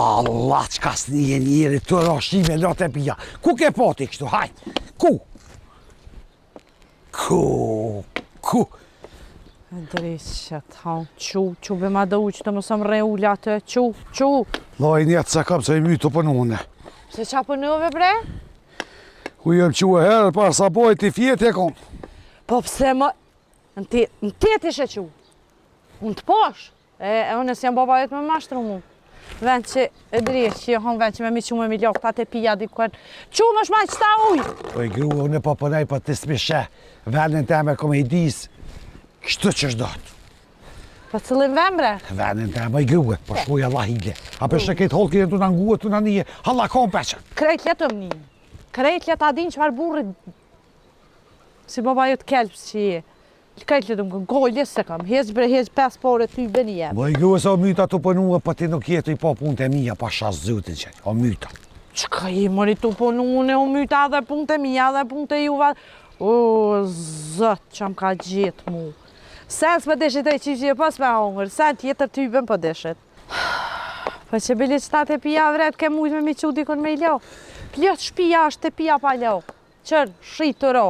Allah, qka s'nije njeri të roshime lotë e pija. Ku ke poti kështu, hajt? Ku? Drishët, qu, be ma do që të mësëm re ulla të, qu. Loj njetë se kam se i mytë të pënune. Se qa pënuve, bre? Ku jem që e herë, par sa bojt i fjeti e kom. Po pse më... Në tjetë ishe qu. Unë të posh. Unë si jam baba jetë me mashtru mu. Vend që e drejtë që johon vend që me mi qume mi lok, ta te pija dikuen. Qu më shmaj qëta uj! Po i grua, unë e po pënej për të smishe. Vendin të eme kom e i disë. Kështu që shdojtë. Po cëllim vembre? Vendin të eme i grua, po shpoj Allah hile. A për shë këtë holë këtë të në nguë, të në nije. Halla kom peqen. Krejt letëm një. Krejt let adin që farë burrit. Si baba jetë kelpës që je. Krejt letëm kë gojlje se kam. Hez 5 pore ty bëni jem. Bo i grua se o myta të pënua, pa ti nuk jetë i po punë të mija, pa shasë zëtin që. O myta. Qka i mëri të pënune, o myta dhe punë të mija dhe punë të juva. O, zëtë që më ka gjithë mu. Sen s'me deshit e qishje pas me hongër, sen tjetër ty bën për deshit. Po që bili qëta të pija vret, ke mujt me mi qu dikon me i lo. Plët shpija është të pija pa lo. Qërë, shritë të ro.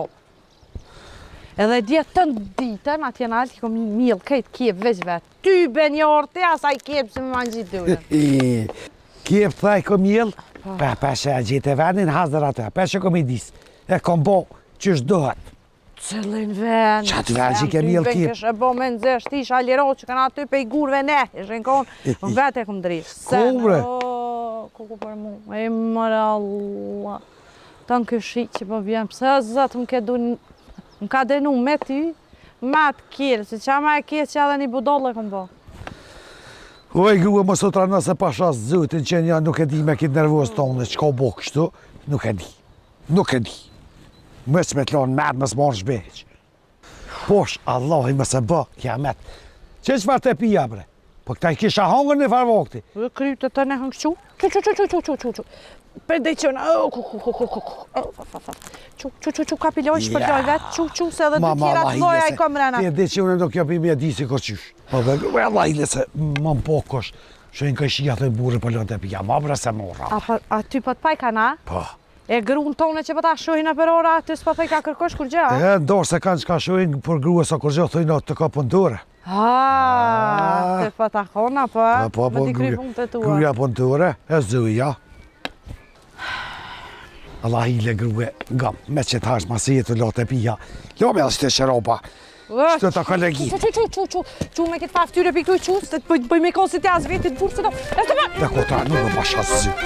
Edhe djetë të ditën, atje në altë, kom milë kejtë kjep veç vetë. Ty ben një orte, asaj kjep se me manë gjitë dure. Kjep thaj kom milë, peshe e gjitë e vendin, hazër atë, peshe kom i disë. E kom bo, që shdohet. Cëllin ven. Qatë ven që ke milë kjep. Kështë e bo me nëzësht, isha liro që kanë aty pe i gurve ne, ishen konë, në vete kom drishë. Kovre. Kuku për mu, e mërë Allah. Ta në këshi që po vjen, pëse zëtë më ke du më ka denu me ty, me të kjerë, se qa ma e kjerë që edhe një budolle kom bo. Oj, grua më sotra nëse pasha zëtin që një nuk e di me kitë nervos tonë, që ka bo kështu, nuk e di. Nuk e di. Mësë me të lonë mërë, mësë marrë shbeq. Posh, Allah i mësë bë, kiamet. Që farë të pija, bre? Po këta i kisha hongër në farë vakti. Krypë të të ne hëngë qu. Për dhe qënë, qu, kapiloj, shpërgjoj vetë, qu, se edhe të tjera të loja i kom rena. Ti e dhe që unë nuk jopim e di si ko qysh. Po dhe, Allah i le se më më pokosh, shojnë këshia të burë për lënë të pija, ma bre se mora. A ty po të paj ka na? Po. E grunë tonë që po ta shojnë për ora, ty s'po të i ka kërkosh kur gjë? E, ndorë se kanë që ka shojnë për grua sa kur gjë, thujnë të ka pëndure. Se po ta kona, po, me t'i kry punë të tua. Gruja pëndure, e zëja. Allah i le grue, nga me që t'hash masijet të lotë e pija. Jo me është të shëropa, shtë të kolegit. Qu me këtë faftyre për këtu qu, se të bëj me konë si t'jas vetit burë se do. Dhe kota nuk më pasha zyt.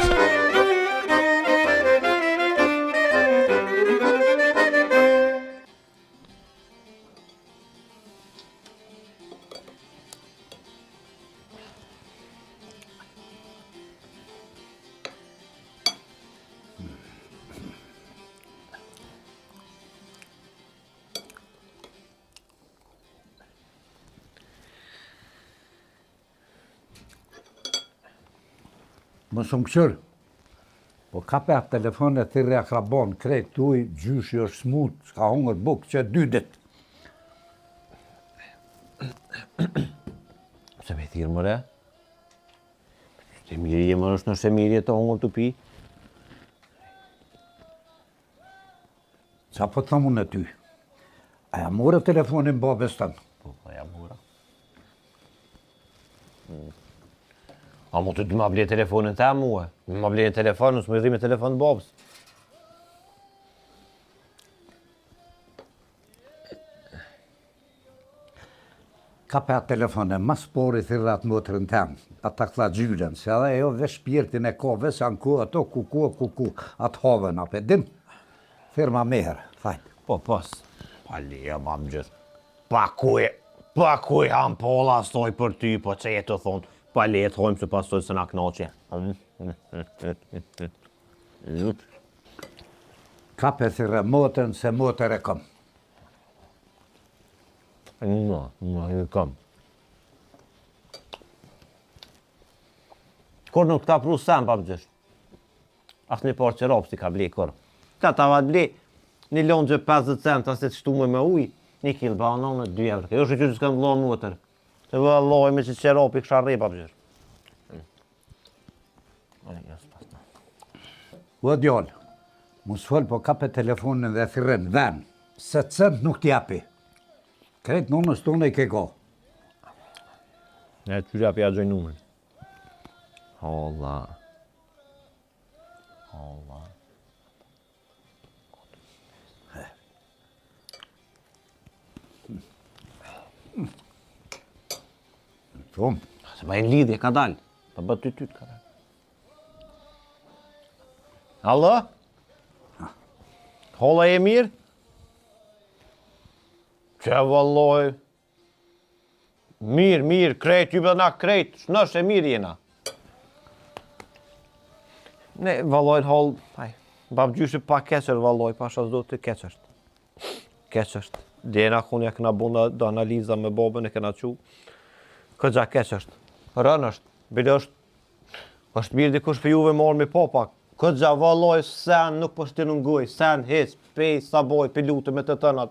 Më shumë këshërë, po ka për telefon e thirë akrabon, krejt tuj, gjyshi është smut, s'ka hongër bukë që 2 dit. Se me thirë mëre? Se mirje më është nëse mirje të hongër të pi? Qa po të thamu në ty? A ja more telefonin babes tënë? Po, ja mora. A mu të dy ma ble telefonin ta mua? Ma ble telefonin, s'më i dhime telefon babës. Ka për atë telefone, mas pori thirë atë motërën temë, atë të këtha gjyren, se edhe jo vesh shpirtin e ka, vesh janë ku ato, ku, atë havën, ape dim, thirë ma meherë, thajtë. Po, pas, pa leja ma më gjithë. Pa kuj ampolla stoj për ty, po që jetë të thonë, pa leja të hojmë se pasoj se na knoqe. Ka për thirë motërën, se motër e kom. I kam. Kur nuk ta pru sem, pa më gjithë. Ashtë një parë që ropë si ka ble, kur. Ta va ble, një lonë gjë 50 cent, asë të shtume me uj, 1 kilë banon, 2 euro. Jo shë që që s'kam lonë motër. Se vë alloj me që ropë i kësha rrej, pa më gjithë. O djallë, mu s'fol po kape telefonin dhe thirren ven, se cent nuk t'japi. Kretë nonës tonë i ke go. Ne të gjapi a gjoj numërin. Allah. Shumë. Se ma e lidhje ka dalë. Pa bët ty ka dalë. Allo? Holla e mirë? Që valloj. Mirë, krejt, ju bëna krejt, shnosh e mirë jena. Ne, valloj, holl, bab gjyshe pa keqër, valloj, pasha zdo të keqësht. Keqësht. Djena kun ja këna bunda do analiza me babën e këna qu. Këgja keqësht. Rën është, bile është mirë dikush për juve marrë me popa. Këgja valloj, sen nuk pështi në ngoj, sen hec, pej, saboj, pilutë me të tënat.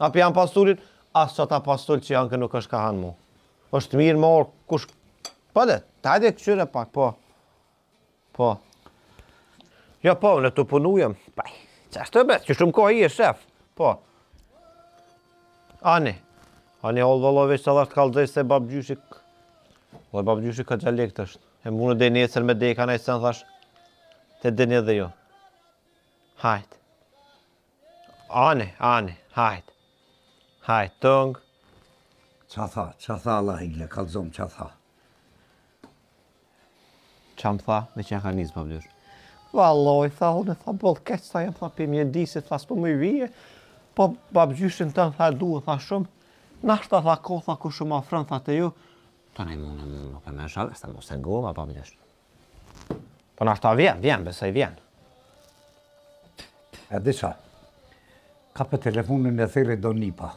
Api janë pasturin, as që ta pastur që janë kë nuk është ka hanë mu. është mirë marrë, kush... Po dhe, hajde këqyre pak, po. Ja, po, në të punujem. Qa është të bet, që shumë kohë i e shef, po. Ani ollë vallove që të dhe është kalëzaj se babgjyshik. Dhe babgjyshik ka gjalekt është. E mune dhe nesër me deka në i sen thash, të dini dhe jo. Hajt. Ani, hajt. Hajt, tëngë. Qa tha Allah ile, kalzom, qa tha? Qa më tha, me që ka njësë babgjysh. Valloj, tha, unë tha, bëllë keq, tha, jem, tha, për mjendisi, tha, s'po më i vije, po babgjyshin të në tha, duhe, tha, shumë, nashta, tha, ko, tha, ku shumë afrën, tha, të ju, ta ne mune, nuk e me shalë, s'ta mos e ngova, babgjysh. Po nashta vjen, besoj vjen. E disha, ka për telefonin e thiri do nipa.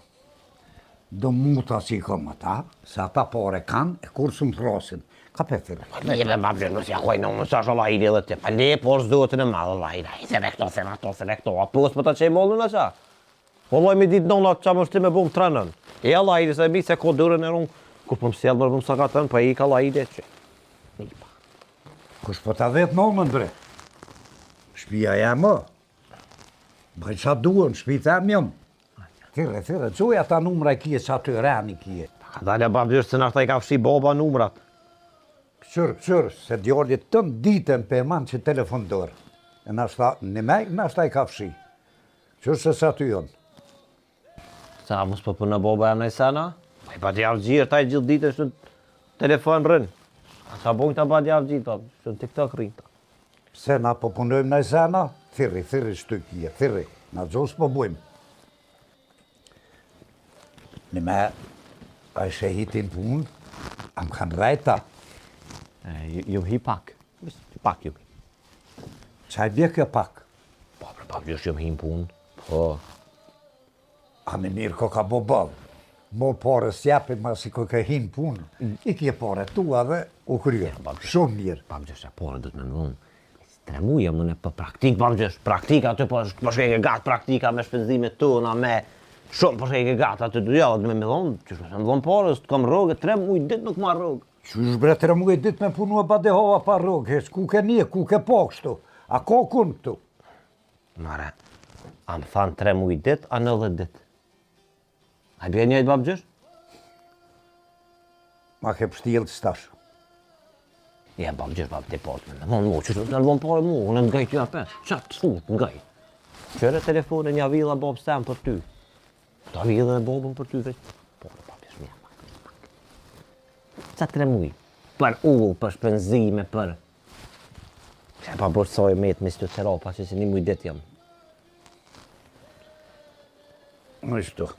Do muta si kom ata, se ata pare kanë, e kur së më thrasin. Ka për thiri. Ne jebe babgjysh, nësë ja kuaj në më sash Allah i dhe të, pa le, por s'dohet në madhë, Allah i dhe, se rekto, a pos për ta që i mollën në qa. Valloj me ditë nëna qa më shti me bom trenën. E Allah i dhe, se mi se ko dërën e rungë, kur për më sjellë mërë më sakatën, pa i ka Allah i dhe që. Kush po ta vetë nëmën bre? Shpia jam më. Bëj qa duhen, shpita jam jam. Thire, quja ta numra i kje qa të rani kje. Ka dalja babgjysh se nashta i ka fshi baba numrat. Qërë, se djallit tën ditën pe man që telefon dorë. E nashta, në mej, nashta i ka fshi. Qërë se sa të jonë. Sa mos për për në baba jam në i sana? Pa i pa t'javë gjirë, ta i gjithë ditë është në telefon rënë. Sa bojnë ta pa t'javë gjithë, që në TikTok rrinë. Se na po punojmë në i sana, thiri shtykje, thiri. Na gjosë po bujmë. Në me, a i shehitin punë, am kanë rajta. Ju hi pak. Pak ju hi. Qaj bje kjo pak? Po, për babgjysh ju hi në punë. Po. A në mirë ko ka bo bëllë. Mo pare s'japin ma si ko ka hinë punë. I kje pare tua dhe u kryo. Shumë mirë. Babgjysh, pare dhëtë me nëvonë. 3 muaj jam në për praktik, babgjysh. Praktika aty po shkejke gatë praktika me shpenzimet tona, me shumë po shkejke gatë aty ja, me thonë, që shkejke më dhonë pare, s'të kam rogë, 3 muaj ditë nuk ma rogë. Qysh bre 3 muaj ditë me punu e badehova pa rogë, hes, ku ke një, ku ke po kështu. A ko kun këtu? Mare, a më thanë 3 muaj ditë, a 90 ditë? A bje njëjtë babgjysh? Ma ke pështjellë të stashë. Ja, babgjysh, babë të patë me thonë mu, që në lëvonë pare mu, unë ngaj t'ja pe, qatë të thunit, ngaj. Qëre telefone një avila babë stem për ty. Ta avila e babën për ty veç. Po, babgjysh, mja pak. Qa 3 muaj? Për ullë, për shpenzime, për... Që pa bërësoj me të misioterapa, që 1 muaj ditë jam. Në ishtu.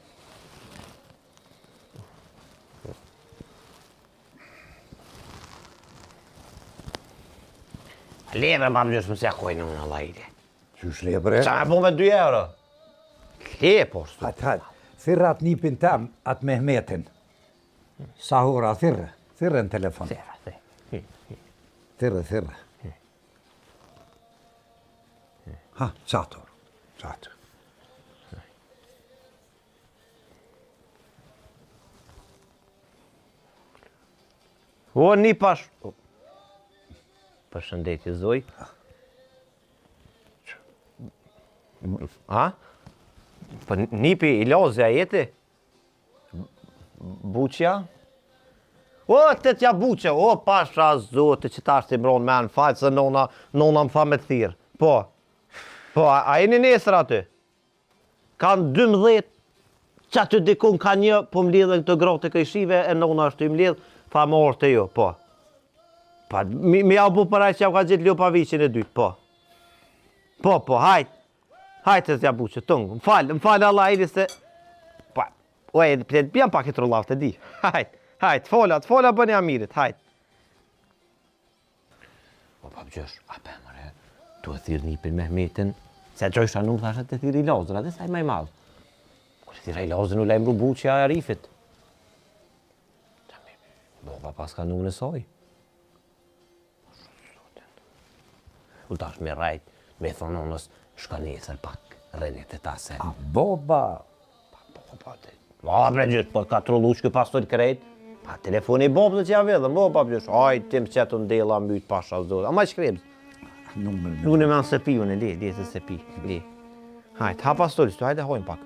Leve, babgjysh, më se akojnë në Allah i dhe. Qysh le bre? Qa me bo me 2 euro? Le, po shtu. Hajt, thirë atë nipin tem, atë Mehmetin. Sahura, thirë në telefon. Thirë. Ha, qatur. O, një pash. Përshëndetje Zoj. A? Për nipi i lozja jeti? Buqja? O, të tja buqja, o, pasha zote që ta është i mbron me në fajtë, se nona më tha me të thirë. Po, a e një nesër aty? Kanë 12, që aty dikun ka një, po më lidhe këtë grote këjshive, e nona është i më lidhë, tha më orë të jo, po. Pa, mi ja bu përaj që ja ka gjithë Ljopaviqin e dytë, po. Po, hajtë. Hajtë të tja buqë, tëngë, më falë Allah ili se... Pa, oj, bjam pak i trullavë të di. Hajtë, fola bëni amirit, hajtë. O, papëgjosh, a pe mëre, tu e thirë njipin Mehmetin, se gjojsha nuk thashe të thirë i lozër, atë saj maj madhë. Kërë thirë i lozër u lejmru buqja e Arifit. Bo, pa pas ka nuk në soj. U tash me rajt, me thonë onës, shka nesër pak, rënit e ta sen. A boba? Pa, bre gjithë, po ka trullu që pastor krejt. Pa, telefoni i bobë dhe që ja vedhëm, pa gjithë, ajtë tim që të ndela mytë pasha zdojë. A ma që krejtë? Nuk në me në sepi, unë e le se sepi, le. Hajtë, ha pastoris, hajtë e hojnë pak.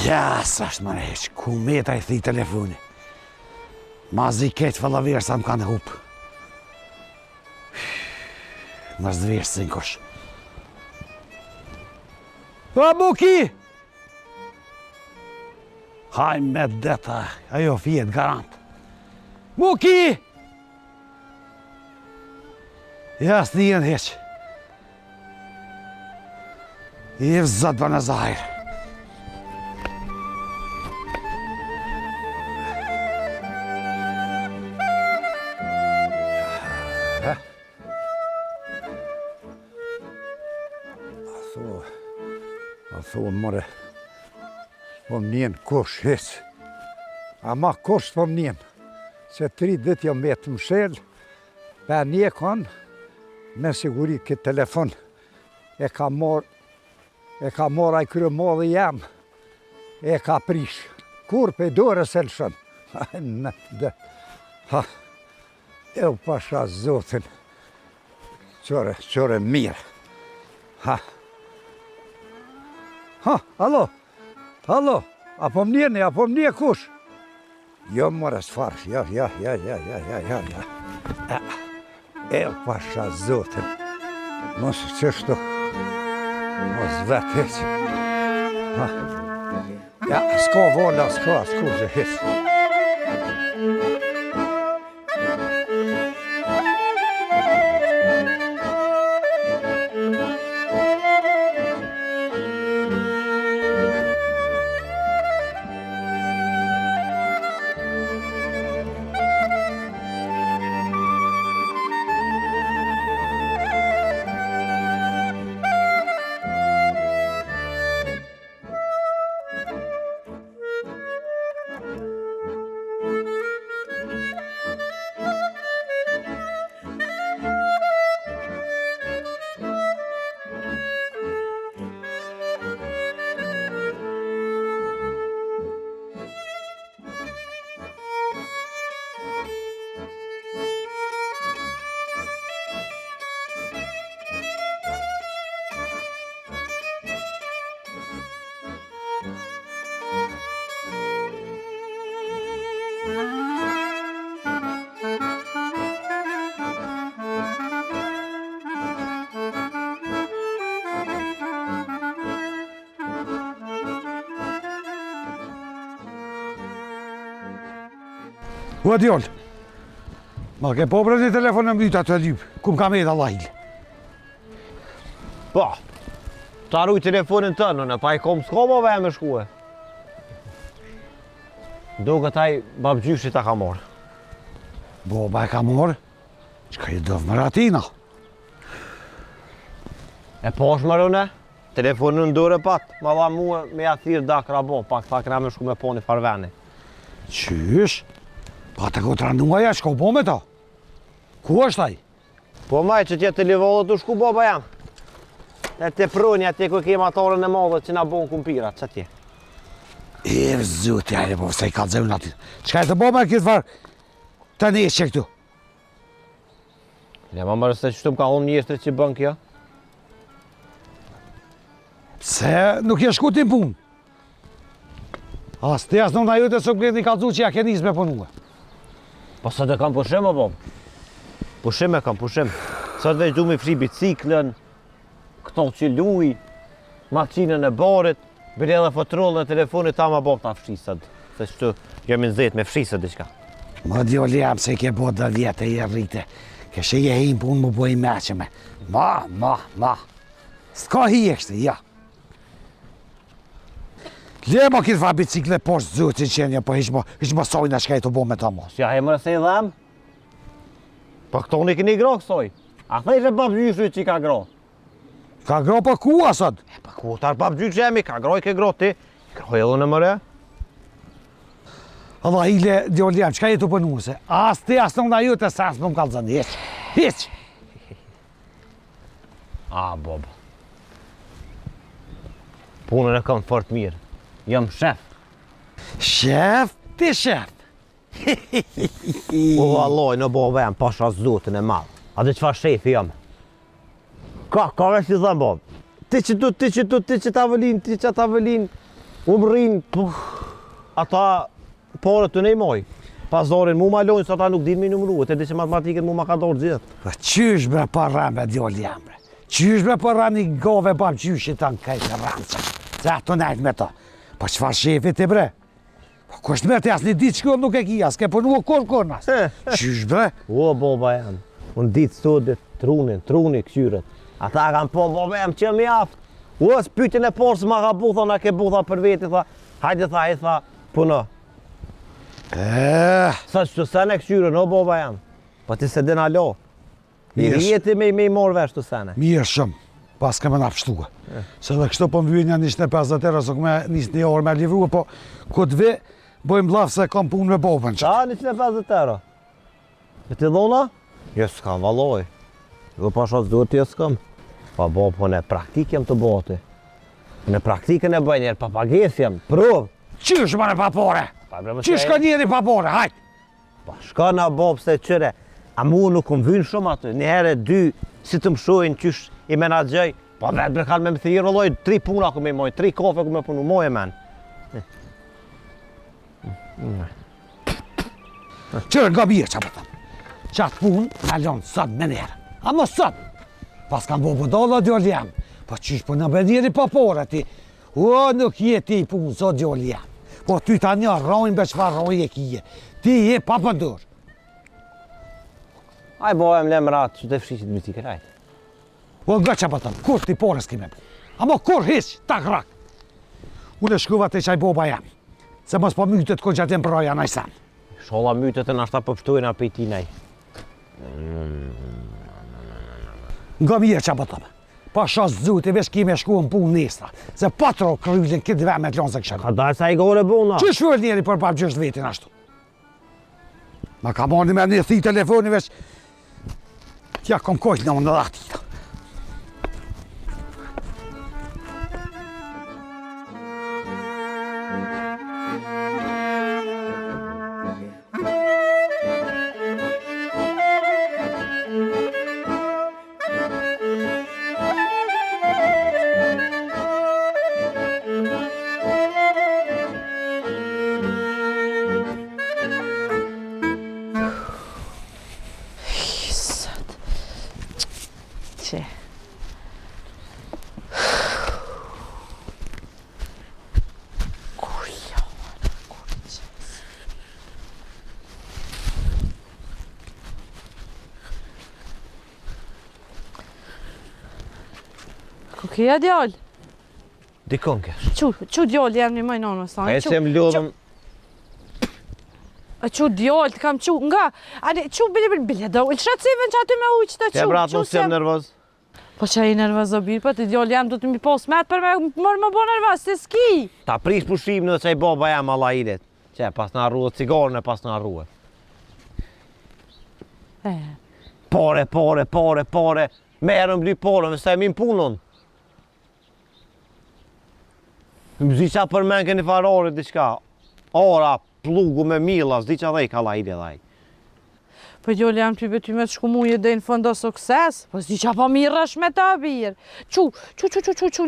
Ja, sa është më reqë, ku meta i thi telefoni. Ma zi ketë fëllavirë sa më kanë hupë. Më zdvirë së nkosh. O, Buki! Haj me deta, ajo fjet garant. Buki! Ja, s'ni jenë heqë. I vëzat për në zahirë. Thonë, more, po më njenë kush hecë. Ama kush po më njenë. Se 3 dit jam vetë më shelë, për një kanë, me siguri këtë telefon, e ka mor aj kërë modhe jam, e ka prish. Kur për dore se lëshën. E u pasha zotin, qore mirë. Allo, apo më njeni kush? Jo, more s'far, ja. E pasha zotin. Mos qështu. Mos vetë heq. Ja, s'ka vola, s'ka që heq. Ua djoll, ma ke po bre një telefon në mbyta të lyp, ku m'ka me Allah il. Po, ta ruj telefonin të nëne, pa i kom s'ko po me shkue. Do këtaj babgjyshi ta ka morë. Boba e ka morë, qka i dëvë më ratina. E po është më rëne, telefonin në dore pat, ma dha muë me athirë da krabo, pak ta këna me shku me po një farveni. Qysh? Pa të këtë randuaja, shko po me ta? Ku është taj? Po maj që tjetë të livollë të shku baba jam. E të prënja atje ku kemë atarën e madhe që na bon kumpirat, që atje. E vëzut, jajre po, se i ka dzevnë aty. Qka e të bo me këtë farë? Të një që këtu. Ja ma mërë se që të më ka unë njështë që bën kjo. Se nuk je shku t'im punë. As të jasë nëna jote së këtë një kalzu që ja ke njës me punua. Po sot e kam pushim, o bom? Pushim e kam, pushim. Sot veç du me fri biciklën, këto që luj, makinën e barit, bërë edhe fotrollën e telefonit ta ma bom ta frisët. Se që jam në zetë me frisët diqka. Më djoli jam se ke bo dhe vjetë e i rrite. Kështë je him punë më boj meqeme. Ma. S'ka hi e kështë, ja. Le ma këtë fa bicikle poshtë zëtë që qenja, po hiq më sojnë a shka i të bo me ta mos. Ja, e mërë se i dhem? Po këto një këni gro kësoj. A thej që babgjyshri që i ka gro? Ka gro pa ku asad? Pa ku tar babgjyshri jemi, ka groj ke gro ti. Groj edhe në mëre. Allah ile, djoli jam, qka je të pënu se? As ti, as nëna ju të sas më më kalëzën, hiq. A, bob. Punën e kam fort mirë. Jam shef. Shef, ti shef. O, valloj, në bobe jam pasha zotin e madhë. A dhe qëfar shefi jam? Ka veç të thëmë, bob. Ti që t'avelin, umrin, ata porët të nej moj. Pazorin mu ma lojnë, sa ta nuk din me numruet, e di që matematikën mu ma ka dorë gjithë. Qysh me parra me djoli jam, bre. Qysh me parra një gove bab gjyshit të në kajtë ranca. Se ato nejtë me ta. Po qëfar shefi ti, bre? Po kështë me të jasë një ditë shkollë nuk e kia, s'ke përnu o kur nas. Qysh, bre? O, boba jam. Unë ditë sodit, truni këqyret. Ata kam po, boba jam që më jaftë. O, s'pytin e porë së ma ka butha, na ke butha për veti, tha. Hajde, tha, puno. Sa që të sene këqyre, no, boba jam. Po ti se din alo. I rjeti me i morë vesh të sene. Mirë shumë, pas ke me nga pështua. Se dhe kështu po më vyjnë një 150 euro, so këme njështë një orë me livruë, po këtë vi, bojmë lafë se kam punë me bobën që. Qa 150 euro? E ti dhona? Jo, s'kam, valoj. Jo, pasha s'duhet ti s'kam. Pa bo, po në praktikë jem të boti. Në praktikën e bëj njerë, papages jem, provë. Qysh më në papore? Qysh ka njeri papore, hajt? Pa shka na bo pëse qëre, a mu nuk më vynë shumë aty, një herë dy, si të më shojnë qysh i menagjej, pa vetë bre kanë me më thirë, loj, 3 puna ku me moj, 3 kofe ku me punu, moj e men. Qërë nga mirë që pëtëm. Qatë punë në lonë sot me njerë. A më sot. Pas kam bo budalla djolë jam. Po qysh po në benjeri papore ti. O, nuk je ti punë, sot djolë jam. Po ty ta një rojnë be qëfar rojnë e kije. Ti je papëndur. Aj bohem lem ratë që të fshishit me ti kërajt. O nga që pëtëm, kur ti porës kime për. Amo kur hish, tak rak. Unë e shkuva të qaj boba jam. Se mos po mytët ko gjatë jem për roja najsan. Shola mytët e nashta pëpshtojnë apë i ti nej. Nga mirë që pëtëm. Pa shas zut e vesh kime shku në punë nesra. Se patro kryllin këtë ve me të lonë se kësha. Ka dalë sa i gore buna. Që shfull njeri për papë gjështë vetin ashtu? Ma ka moni me një thi telefoni veç. Tja kom kojtë në më në dhati. Këja djallë? Dikon kesh. Që djallë jam një majnë në sanë? E që më lodhëm... Që djallë të kam që nga... Ane, që bile do, il shratësive që aty me ujtë të që... Që bratë nësë jem nervoz? Po që i nervoz o birë, po të djallë jam du të mi pos met për me mërë më bo nervoz, të ski! Ta prish pushim në që i baba jam alla idet. Që pas në arruë cigarën e pas në arruë. Pare. Merëm bly porën, vësë e min punën. Më zi qa për men këni farore diqka. Ora, plugu me mila, zdi qa dhej ka la ide dhej. Po djallë jam ty bety me të shku muje dhe në fëndo sukses, po zdi qa po mirash me ta birë. Qu,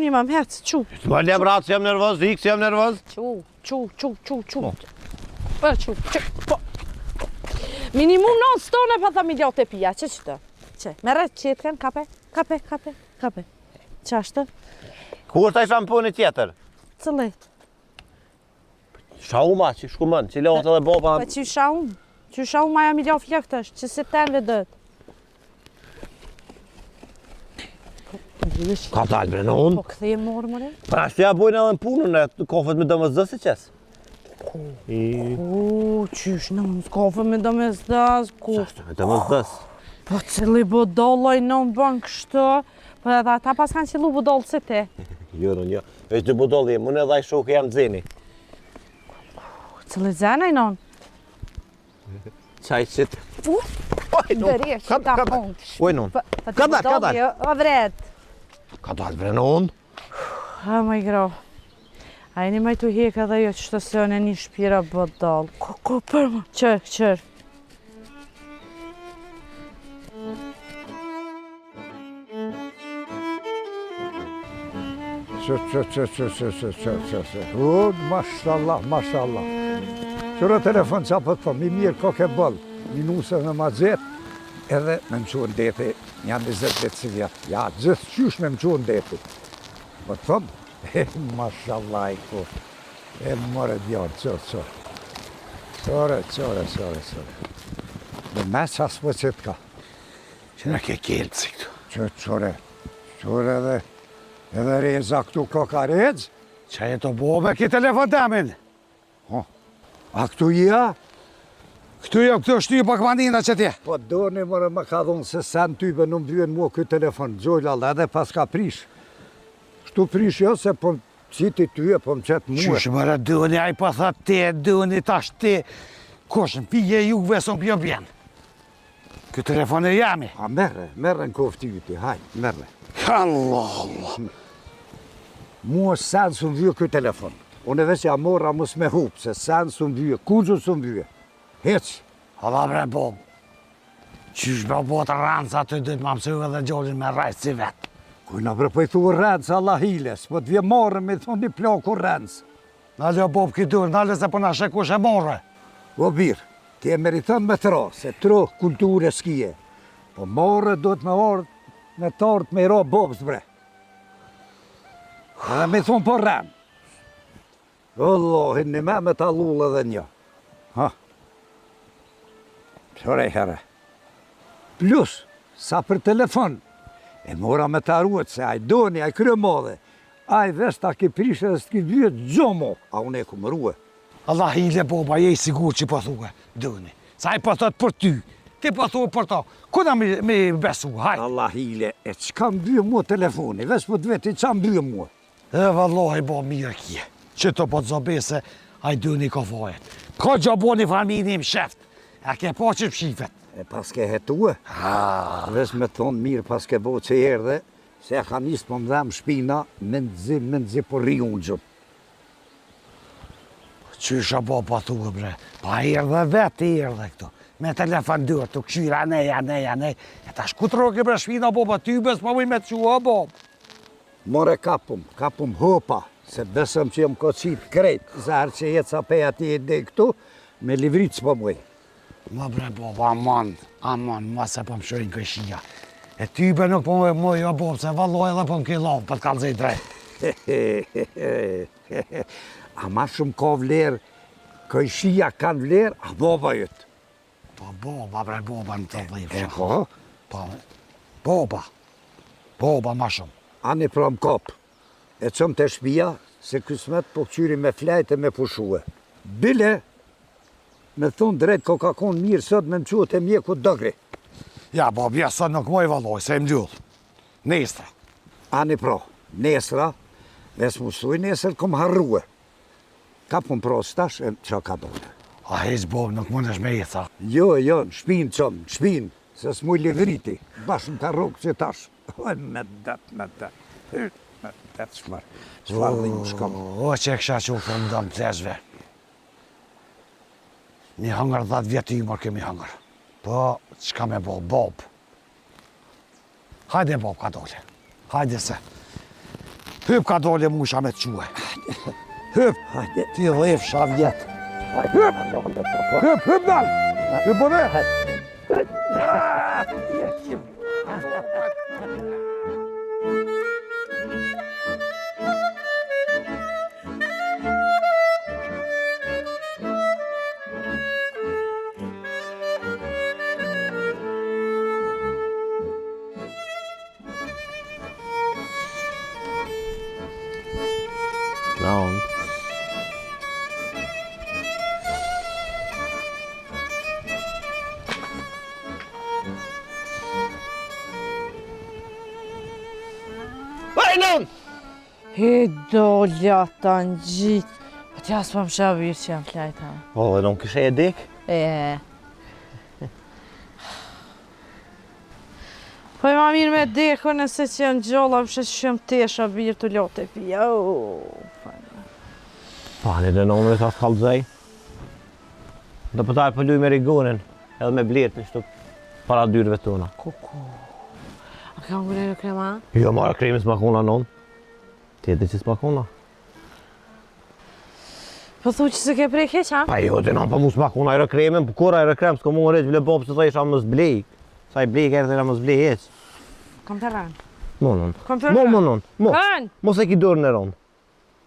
një mam hercë, qu. Më lem ratë që jam nervoz, dik që jam nervoz. Qu. Po. Minimum non stone pa tha miliot e pija, që qëtë? Që, mere qëtëken, kape. Qashtë? Kur ta i shamponi tjetër? Cëllet? Shauma që shkumën, që leot edhe boba... Pa që shaum maja milion fjekët është, që se tenve dëtë. Ka talë bre në unë? Po këthe e morë, mëre? Pra shtë ja bojnë edhe në punën e kofët me dëmës dësë qësë? Qysh në më s'kafe me dëmës dësë, Qashtë me dëmës dësë? Po cili budallaj në më bënë kështë, po edhe ata pas kanë qilu budallë si ti. Jo. Veç dy budallë jem, unë edhe i shokë jam zeni. Cili zenaj non? Qaj qitë. Dërje, shka mund. Oj non. Ka dalë? O vret. Ka dalë bre në unë? Ha, maj gro. A një maj të heka dhe jo që të sënë e një shpira budallë. Ko, për më. Qërë. O, mashallah. Qëra telefon qa për të po, mi mirë ko ke bëllë, minusë me ma zetë, edhe me më qonë deti, jam 20 vetë si vjetë. Ja, gjithë qysh me më qonë deti. Po të thëmë, mashallah i ko, e mëre djarë, qore. Dhe mes asë po qëtë ka. Që në ke kelë si këtu. Qore edhe reza këtu ko ka rezë. Qa e të bo me ki telefon të amin? A këtu ja? Këtu është ty pak mandina që tje. Po doni mërë më ka dhonë se sen tybe në mbyen mua këtë telefon, gjojlalla edhe pas ka prish. Shtu prish jo se po qiti tyje, po më qetë mua. Qysh mërë doni, a i pa tha te, doni tash te. Koshën, pije juve son pjo bjen. Këtë telefon e jami. A merre në kofti yti, hajnë, merre. Allah. Mua sen së më vyë këtë telefon. Unë edhe që ja morra mos me hupë, se sen së më vyë, kuzhu së më vyë. Heq. Hala bre bom. Qysh be botë rëndës aty dytë ma mësëve dhe gjollin me rajtë si vetë. Kujna bre po i thua rëndës Allah hiles, po të vje marrë me thonë një plaku rëndës. Nale o bob këtë durë, nale se po na shekush e morre. O birë, Ti e meriton me tro, se tro kulture s'kije. Po marrë do të me tartë me i ra bobës bre. Edhe me thonë po rem. Allahin një me ta lullë edhe një. Ha? Qërej herë. Plus, sa për telefon, e mora me ta ruët se aj doni, aj krye madhe. Aj vesh ta ki prishe dhe s'ki vyet gjomo, a unë e ku më ruë. Allah hile boba, je i sigur që po thue, dëni. Sa i po thot për ty, ti po thue për ta. Kuna me besu, hajt. Allah hile, e qka më byë mua telefoni, vesh për të veti qa më byë mua. E vallahi bo mirë kje, që të po të zobese, a i dëni ka fajet. Ka gjaboni familje më sheft, e ke po që pshifet. E pas ke hetue, vesh me thonë mirë pas ke bo që erdhe, se ka njësë po më dhem shpina, me nëzi po ri unë gjëmë. Qysha bo po thue bre, pa erdhe vetë erdhe këtu. Me telefon dyrë të këshyra, anej. E ta shkutroke bre shpina boba, ty bes pa muj me të qua bob. More kapum hopa, se besëm që jam kocit krejt, zahër që jetë sa pe ati e dhe këtu, me livrit s'po muj. Ma bre boba, aman, ma se po më shërin këshia. E ty be nuk po muj o bob, se valloj edhe po më ke lavë, për të kalzej drejt. A ma shumë ka vlerë, këshia kanë vlerë, a boba jëtë. Po boba bre boba në të dhejë. E ko? Po, boba ma shumë. Ani pra më kopë, e qëmë të shpia, se kësmet po këqyri me flajt e me pushue. Bile, me thonë drejt ko ka konë mirë sot me më quët e mjeku dëgri. Ja, bob, ja, sot nuk moj valloj, se më gjullë. Nestra. Ani pra, nesra, ves musuj nesër kom harrue. Ka pun pra stash e qa ka dole. A hez bob, nuk mundesh me i tha. Jo, në shpinë qëmë, në shpinë, se s'muj livriti, bashkë ka rogë që tash. Me det, shmarë dhe ju shkom. O, që e kësha që u thëmë dëmë plezve. Mi hëngër 10 vjetë i mërë kemi hëngër. Po, qka me bo, bob. Hajde bob ka dole, hajde se. Hyp ka dole musha me të quhe. Hyp, Hajde. ti dhefsha vjetë. Hyp dal! Hyp po dhe! Naon. Naon! He dolja ta në gjitë. Po t'ja s'pa më shabirë që jam flajta. O, dhe nuk kështë e dik? Po e ma mirë me deko nëse që janë gjolla, më shetë që jam tesha birë të lote pija. Pani dhe në umre ta t'kallëzaj. Do pëtaj pëlluj me rigonin, edhe me blirt në shtu para dyrëve tona. Kuku. A ka më gërë krema? Jo, marë kremi s'makona non. Ti e di që s'makona? Po thu që se ke prej keqa? Pa jo, të non pa mu s'makona aero kremin, për kur aero krem s'ko mu në rejtë vile bobë se ta isha më zblej. Sa i blej kërë të më zblej eq. Kom të rënë. Monon. Kom të rënë. Monon. Rënë! Mos e ki dorë në ronë.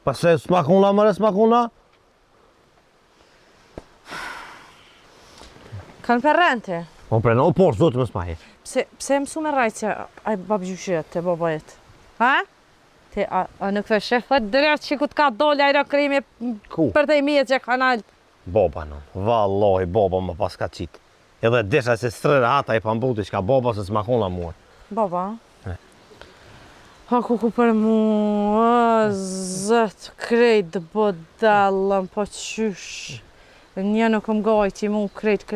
Pa se s'makona mëre s'makona? Kanë për rënë ti? Po preno, o por, zotë më s'maje. Pse mësu me rajtë që aj babgjyshet të babajet? Ha? Ti, a nuk të shefët dretë që ku t'ka dole aero kremi Ku? për të i mjetë që kanal? Boba non. Valloj, boba më pas ka qitë. Edhe desha se strëra ata i pambuti që ka boba se s'makona muar. Baba? Ha kuku për mu, o zët, krejt dë bodallën, po qysh. Një nuk më gajti mu, krejt.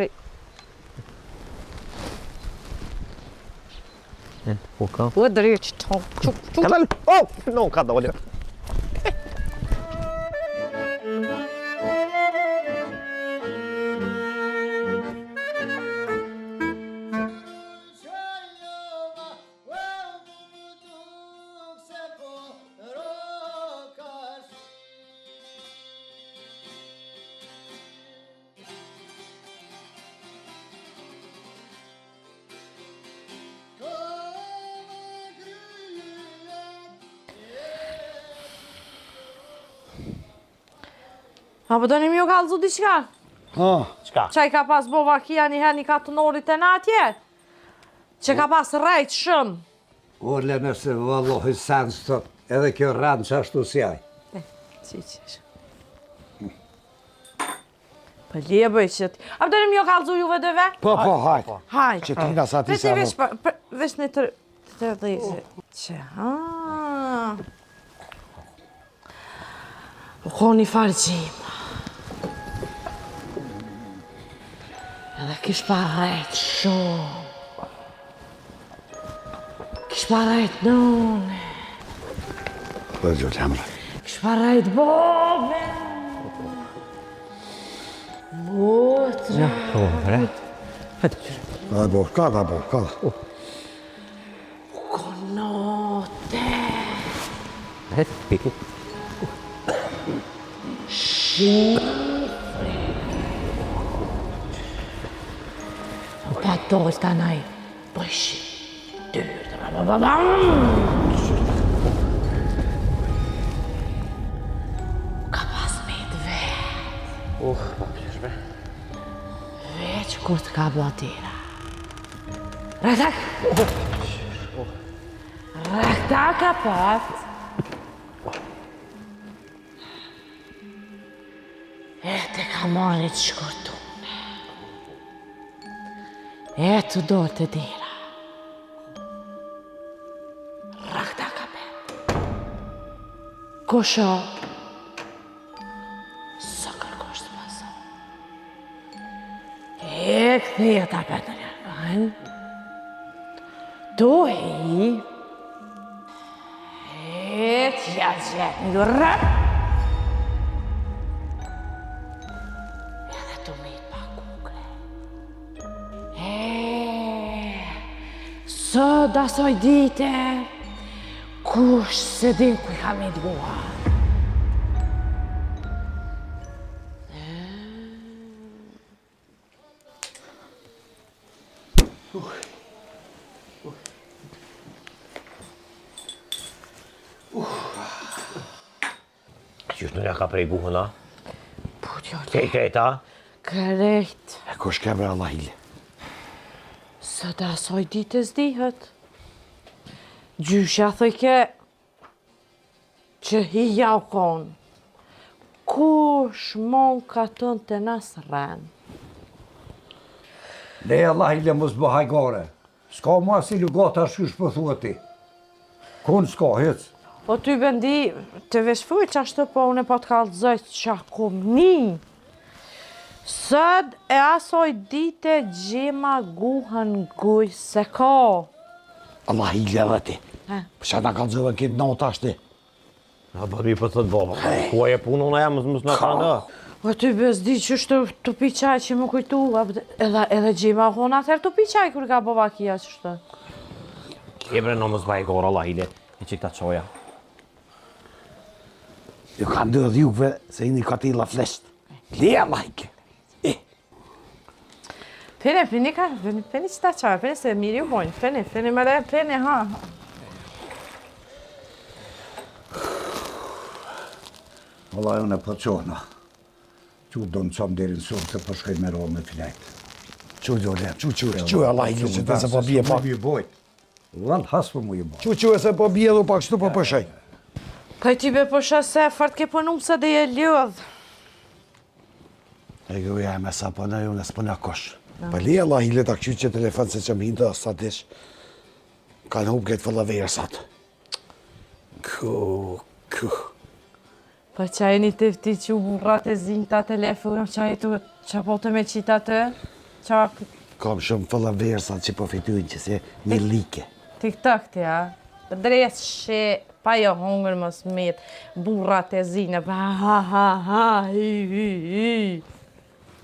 Po ka? Po drejt që tonë, quk. Ka dalë? Oh! No, ka dalë. A po doni mi ju kallëzu diçka? Qka? Qaj ka pas bova kia një herë një katunorit e natje? Që ka pas rejt shumë. Ole nëse vallohi sens të edhe kjo rranë që ashtu si aj. Qiqish. Po lije bëj që ti. A përdojnë mi jo kalëzu juve dëve? Po, hajtë. Hajt. Që ti nga sa ti Veti sa vesh, vesh në të dhejse. Që, u ko një farë gjima. Edhe kish pa rejt shumë. Kish pa rejt nune. Po, gjurë, jamra. Kish pa rejt bobe. Motra. Ka da bo. Konote. Heti. Shifre. Pa dojtë të naj. Bëjshi. Ka pas me të vetë. Veç kur të ka blatira. Rektak! Rektak ka pat. E te ka marrë të shkurtune. E të dorë të dira. Rektak ka pat. Kosho. Së kërkosh të paso. E këthia ta petë një rënë. Dohi. E t'ja gjetë një rënë. Edhe të mitë pa kukre. Së dasoj dite, kush se din ku i ka mitë gua. Qysh në ka prej guhën, a? Putjo, Krejta? krejt. E kush kemë Allah hile. Së dasoj ditës dihet. Gjysha thëj ke që hi jau konë. Kush mon ka tënë të nasë rënë. Ne Allah ile mos bëhaj gore. S'ka ma si lugata shkysh për thua ti. Kun s'ka, hec. Po ty bendi të veshfuj që ashtë po unë po të kalëzoj që kom një. Sëd e asoj dite gjema guhën guj se ka. Allah hile edhe ti. Për që ta kalëzove në kitë notë ashti. A bëri për thët baba. Kua e punë unë jam, mësë në kanë. Po ty bezdi që është të pi qaj që më kujtu. Edhe gjema hona atër të pi qaj kër ka bova kia që shtë. Kebre në mësë baj gore, Allah hile. E që këta qoja. Ju ka ndërë juve se i një katila flesht. Le Allah hile. Pene që ta qaj, pene se mirë ju bojnë. Pene më dhe, pene ha. Allah unë e po qona. Që do në qamë derin sonë të përshkaj me rohë me filajt. Që Allah hile që të se po bje pak. Më bojt. Val hasë për mu i bojt. Që e se po bje dhe pak shtu po përshaj. Kaj ty be po shase, fart ke pënum se dhe je ljodh. E gruja e me sa po në ju në s'po në kosh. Po le Allah hile ta këqy që telefon se që më hindë sa dish. Kanë hub këtë fëllë versat. Ku. Po qaj një tëfti që u burrat e zinë ta telefonë, qaj tu që po të me qita të, qak Kam shumë fëllë versat që po fitujnë që se një like. TikTok të ja. Dres she, pa jo hongër më smet, burrat e zinë, ha, hi.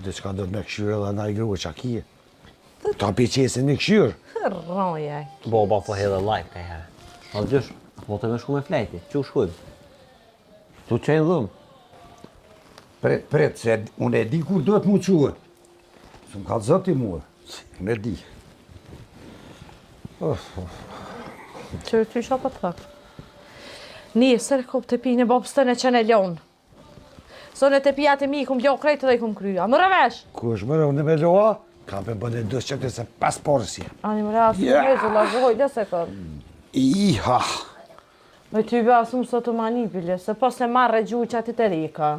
Dhe që ka do të me këshyrë edhe na i gruë që a kije. Ta pi qesin një këshyrë. Rojaj. Baba po hedhe live ka herë. A gjësh, po të me shku me flejti. Që u shkujmë? Tu qenë dhëmë. Pret, se unë e di kur do të mu quë. Së më ka zëti mua. Unë e di. Që ty isha po të thak. Nesër kop të pine bobës të në që në lonë. Sonë të pijat e mi, kum gjo krejtë dhe i kum krya. Më rëvesh! Ku është mërë, unë me loa, kam për bënë 275 porësje. Ani më rëvesh, me zëlla zhoj, dhe se këm. Iha! Me ty be asum sot të manipile, se pos e marrë gjuj që ati të rika.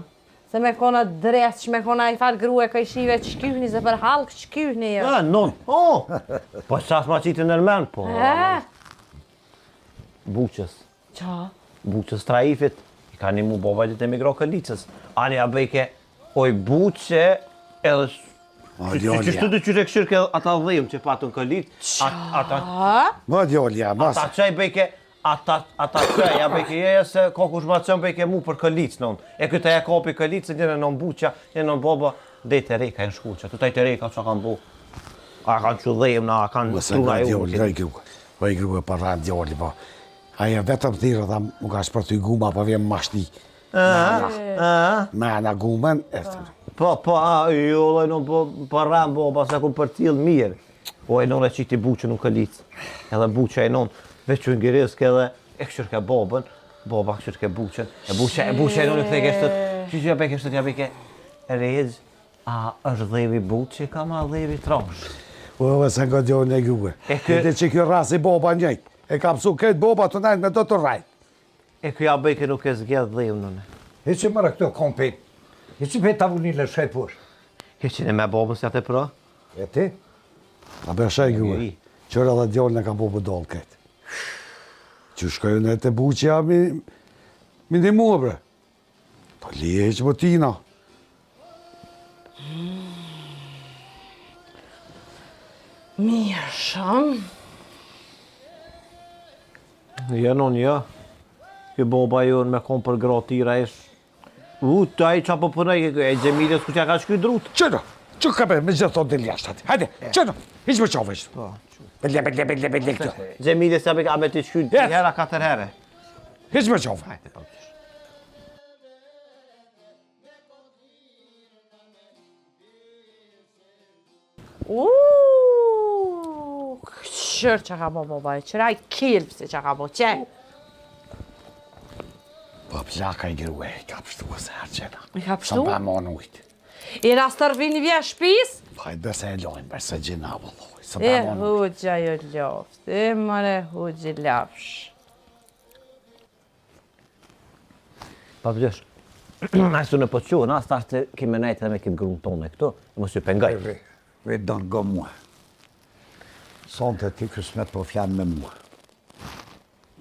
Se me kona dres, me kona i farë grue ka i shive që shkyhni, se për halkë që shkyhni. Non. Po qas ma qitë nërmen, po. Buqës. Qa? Buqës Traifit, i ka një mu bobajt e migro këllicës. Ani a bëjke, oj buqë edhe... Që shtu të qyre këshirë ata dhejmë që patën këllicë. Ma djolja, mas... Ata qaj bëjke, ata qaj, ja bëjke jeje se ka kush ma qënë bëjke mu për këllicë non. E këta e kapi këllicë, njënë në buqa, njënë në boba, dhe të reka e në shkuqa. Të taj të reka që kanë bu. A kanë që dhejmë, a kanë truna e unë. Vaj grue për rrën djolli, po. Aja vetëm thirë dhe mu ka shpërtu i guma, pa vjem mashti. Mena gumen, Po, jo, e në për rrën boba, se ku për t'ilë mirë. O e non e qiti buqën në këllicë. Edhe buqë e non, veç që ngirisk edhe e këshër ke bobën, boba këshër ke buqën. E buqë e non i këthe kështët, që ja beke kështët, ja beke rejgjë, a është dhevi buqë, ka ma dhevi trosh. O, se nga djollën e grue. Edhe që kjo rrasi boba njëjtë. E ka pësu këtë boba të najtë me do të rajtë. E kjo ja bëjke nuk e zgjedh dhejmë nëne. E që mërë këto kompet, e që për tavunile shaj posh. E që në me bobën se atë pra? E ti? A bërshaj grue. Qërë edhe djollën e ka bobu dollë këtë. Që shkojnë e të buqja mi një mua, bre. Po lije që më tina. Mirë shumë. Ja, non, ja. Kjo boba jonë me kom për gratira ish. Taj qa po përnej, e Gjemiljes ku që ka shky drut. Qëno, që ka me gjithë thonë dhe ljashtë ati. Hajde, qëno, hiq më qove ishtë. Belle këto. Gjemiljes ja a me t'i shky hera 4 here. Hiq më qove. Qërë që ka bo bobaj, qëraj kilpë se që ka bo, që? Po plaka i grue, i ka pështu ose herqena. I ka pështu? Sa pa mon ujtë. I rastër vini vje shpis? Fajt bese e lojnë, bese gjina vëlloj. Sa E pa mon ujtë. hugja jo loft, e mëre hugji lafsh. Pa përgjësh, ashtu në po që, na stash të kime nejtë edhe me këtë grunë tonë e këto, mos ju pengaj. Ve donë go mua. Sonte ti kësmet po fjanë me mua.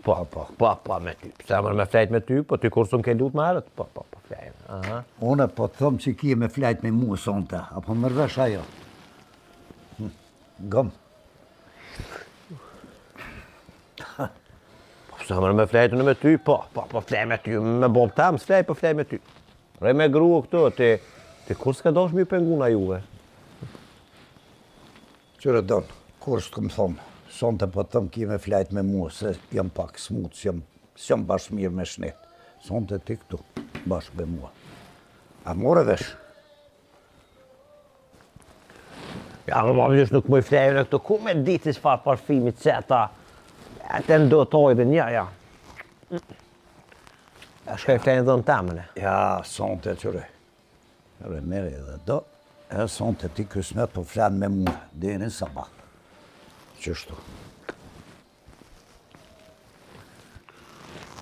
Po, me ty. Pse mërë me flejt me ty, po ty kur së më ke lutë më herët? Po, flejnë. Une po të thëmë që ki me flajt me mua sonte, apo mërvesh ajo. Gëm. Pse mërë me flejt në me ty, po flej me ty, me bob tam, s'flej, po flej me ty. Rej me grua këto, ti kur s'ka dosh mi penguna juve? Qëre donë, kur s'të më thonë, sonte po të thëmë ki me flajt me mua, se jam pak smut, s'jam bashkë mirë me shnet. Sonte ti këtu, bashkë me mua. A more vesh? Ja, më përgjësh nuk më i flejë në këto, ku me ditë çfarë parfimit qeta, e të ndotoj dhe një, ja. A shkaj flejnë dhe në temën e. Ja, sonte qëre. Qëre mere edhe do, e sonte ti kësmet po flanë me mua, dhe në sabah. Qështu.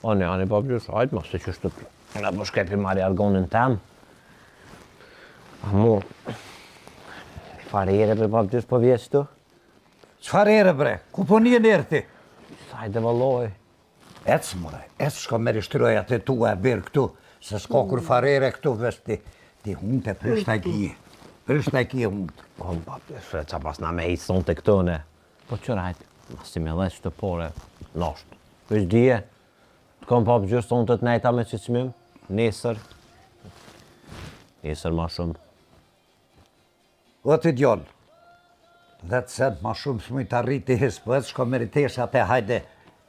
Ani përgjësh, hajtë ma se qështu, në po shkepi marri argonin temë. A mu, farere për përgjësh po vjeç tu? Qfar ere bre, ku po një njerë ti? Sajde vëlloj. Ecë mëre, ecë shko me rishtyroj atë tua e birë këtu, se s'ko kur farere këtu vesh ti hunte për shtaj kije. Për shtaj kije hunte. O, përgjësh, qa pas na me i son të këtone. Po qërajt, si me dhe që të pore, nashtë. Vesh dje, të kom përgjësh son të të nejta me që qmim, nesër ma shumë. O të djollë, dhe të sent ma shumë s'mu i të arriti hisë, po edhe shko meritesh atë hajde,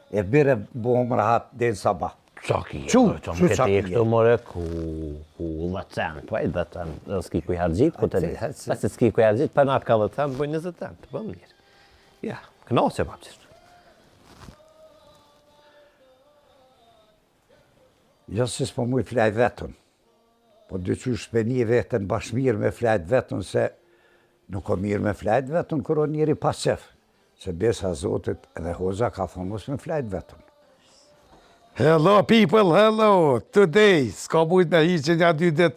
e bire buhëm rahat dhe në sabah. Qa ki, Qu që më këti e këtu mëre, ku dhe cent, po e dhe cent, dhe s'ki ku i hargjit, ku të një, se s'ki ku i hargjit, për natë ka dhe cent, bëjnë 20 cent, bëjnë mirë. Ja, knasë e papqështë. Jo si s'po mu i flaj vetën, Po dyqysh për një vetën bash mirë me flajt vetën se nuk o mirë me flajt vetën kër o njeri pasef. Se besa Zotit edhe Hoxha ka thonë mos me flajt vetën. Hello people, hello. Today, s'ka mujt me hiqin ja 2 dit.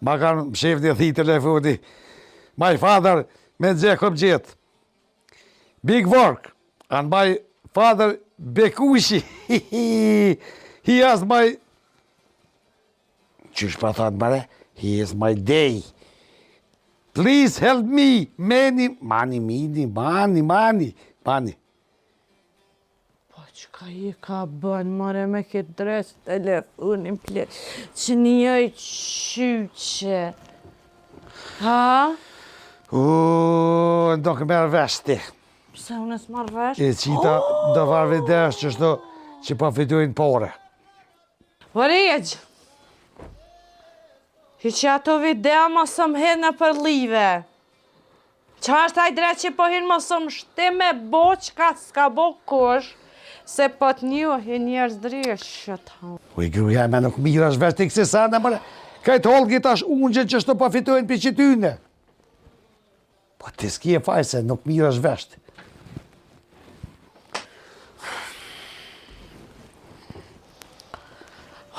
Ma kanë shef një thi telefoni. My father, me nxe kom gjet. Big work. And my father, Bekushi. He has my... Qysh pa thot bare? He is my day. Please help me. Money. Po çka i ka bën more me këtë dres telefonin plet. Që njëj qyqe. Ha? Do ke merë vesh ti. Pse unë s'marr vesh? E qita do varve desh që shto që pa fitojnë pore. Vorejgj! Që ato video mos më hedh në për live. Qa është aj drejt që po hinë mos më shte me bo qka s'ka bo kush, se po të njohi njerëz dreshët. Uj, gruja me nuk mira është vesh të kësi sana, mëre. Kajtë holgi tash ungjën që shto pa fitojnë për që tyne. Po të s'ki e faj se nuk mira është vesh.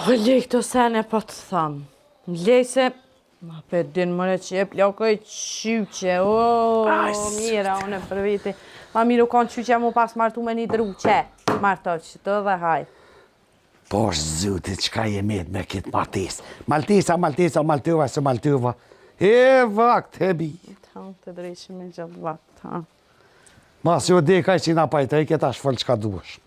O lej këto sene po të thamë. Mlej se, ma për din mëre që e plakoj qyqe, mira, une për viti. Ma miru kanë qyqe mu pas martu me një druqe. Marto që të dhe haj. Po është zutit qka je me kitë martes. Malteva se Malteva. E vakt, hebi. Të drejshim e gjithë vakt, ha. Ma si o dekaj që na pajtej, këta shfëll qka duesh.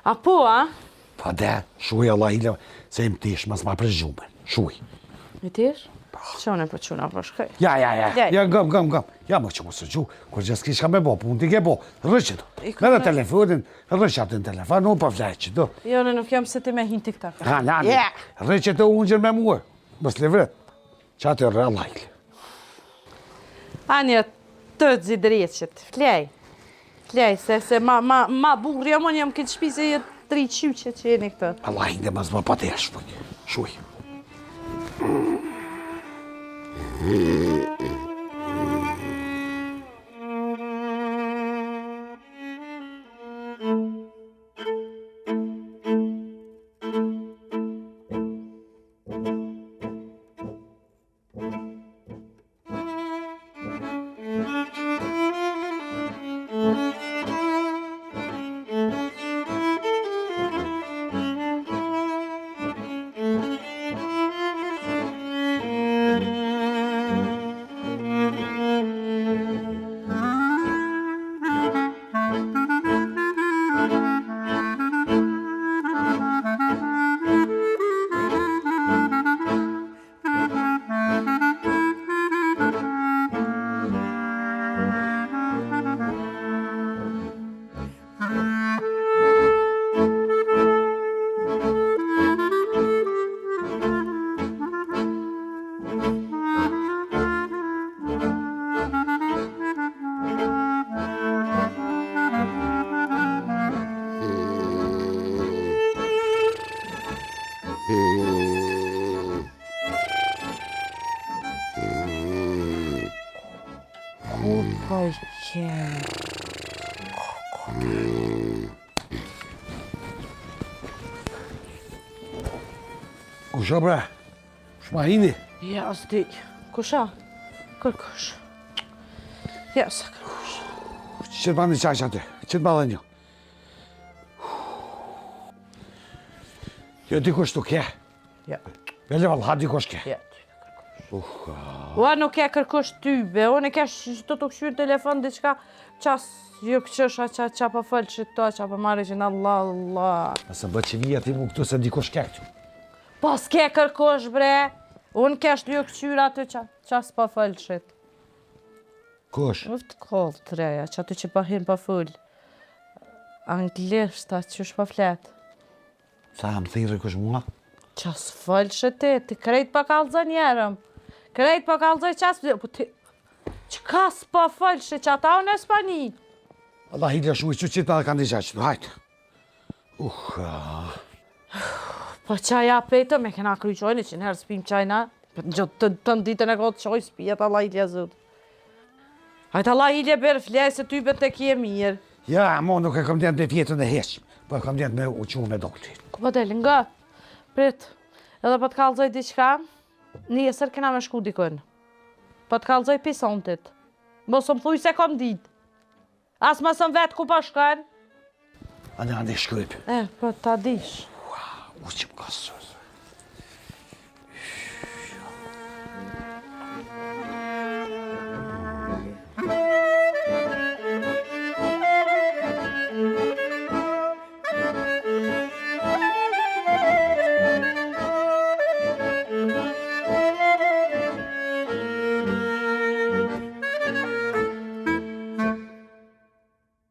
A po, a? Pa de, shuj Allah ila, se im tish mas ma për zhumen. Shuj. E tish? Qone për quna për shkaj. Ja, gëm. Ja, më që më së gju, kur gjithë s'ki shka me bo, pun t'i ke bo, rëqë do. Me dhe telefonin, rëqë atë në telefon, unë për flajqë do. Jo, në nuk jam se ti me hin TikTok. Ha, nani, rëqë të unë gjërë me muë, mës livret, që atë rë Allah ila. Anja, të zidreqet, flej, se ma burri, amon jam këtë shpi se jetë 3 qyqe që jeni këtë. Allah inde mas më patesh, shuj. Kusha bre, shma hini? Ja, s'di. Kusha? Kërkush. Ja, sa kërkush. Qëtë ma një qaj që aty, qëtë ma dhe një. Jo, dikush tuk je. Ja. Bele val, ha dikush ke. Ja, ty kërkush. Ua, nuk e kërkush ty, be. Unë e kesh të të këshyrë telefon dhe qka qas ju këqësha qa pa fëllë që to, qa pa marrë që në Allah. Nëse bë që vija ti mu këtu se dikush ke këtu. Po s'ke kërkush, bre. Unë kesh ju këqyrë aty qas pa fëllë qëtë. Kush? Uftë kollë të reja, që aty që pa hinë pa full. Anglisht, atë që shpa fletë. Sa më thirë kush mua? Qas fëllë që ti krejt pa kalëzë njerëm. Krejt pa kalëzë qas, po ti... Qka s'pa fëllë që ata unë e s'pani? Allah hilja shumë i që qitë me dhe kanë një qaqë, hajtë. Po qaja petë me kena kry qojnë, që njerë s'pim qajna. Gjotë të ditën e kotë qoj, s'pijet Allah ilja zëtë. Hajtë Allah ilje berë flej se ty bët e kje mirë. Ja, mo nuk e kom djenë me pjetën e heqëm, po e kom djenë me uqunë me dokti. Ku po delin nga? Prit, edhe po të kalzoj diqka, njësër kena me shku dikën. Po të kalzoj pisontit. Mos më thuj se kom dit. As më sëm vetë ku po shkën. Ane shkryp. Po ta dish. U që më ka sërë.